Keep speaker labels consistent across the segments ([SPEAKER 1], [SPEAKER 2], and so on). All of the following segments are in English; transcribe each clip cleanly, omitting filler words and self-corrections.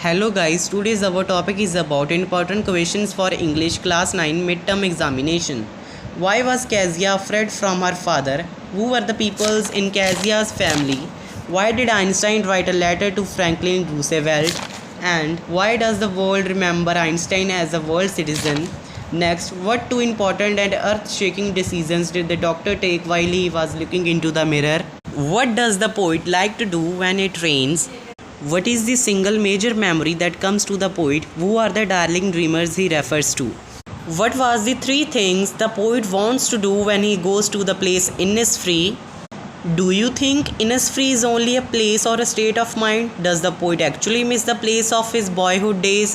[SPEAKER 1] Hello guys, today's our topic is about important questions for English class 9 midterm examination. Why was Kezia afraid from her father? Who were the peoples in Kezia's family? Why did Einstein write a letter to Franklin Roosevelt? And why does the world remember Einstein as a world citizen? Next, what two important and earth-shaking decisions did the doctor take while he was looking into the mirror? What does the poet like to do when it rains? What is the single major memory that comes to the poet? Who are the darling dreamers he refers to? What was the three things the poet wants to do when he goes to the place Innisfree? Do you think Innisfree is only a place or a state of mind? Does the poet actually miss the place of his boyhood days?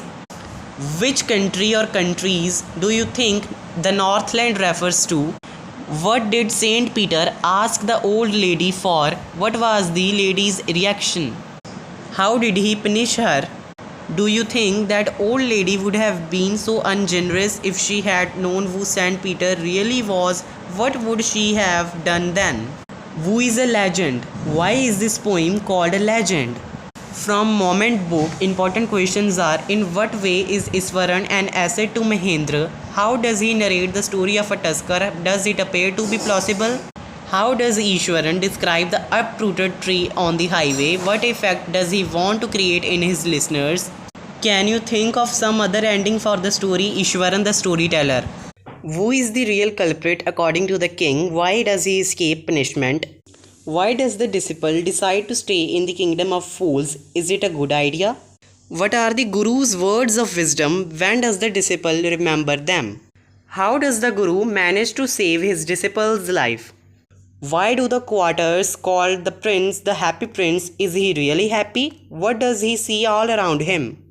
[SPEAKER 1] Which country or countries do you think the Northland refers to? What did Saint Peter ask the old lady for? What was the lady's reaction? How did he punish her? Do you think that old lady would have been so ungenerous if she had known who Saint Peter really was? What would she have done then? Who is a legend? Why is this poem called a legend? From Moment book, important questions are: in what way is Iswaran an asset to Mahendra? How does he narrate the story of a tusker? Does it appear to be plausible? How does Ishwaran describe the uprooted tree on the highway? What effect does he want to create in his listeners? Can you think of some other ending for the story Ishwaran the storyteller? Who is the real culprit according to the king? Why does he escape punishment? Why does the disciple decide to stay in the kingdom of fools? Is it a good idea? What are the guru's words of wisdom? When does the disciple remember them? How does the guru manage to save his disciple's life? Why do the quarters call the prince the happy prince? Is he really happy? What does he see all around him?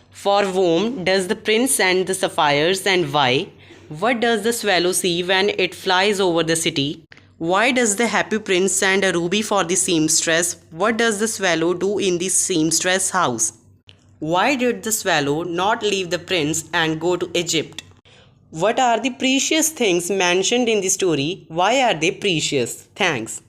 [SPEAKER 1] For whom does the prince send the sapphires and why? What does the swallow see when it flies over the city? Why does the happy prince send a ruby for the seamstress? What does the swallow do in the seamstress house? Why did the swallow not leave the prince and go to Egypt? What are the precious things mentioned in the story? Why are they precious? Thanks.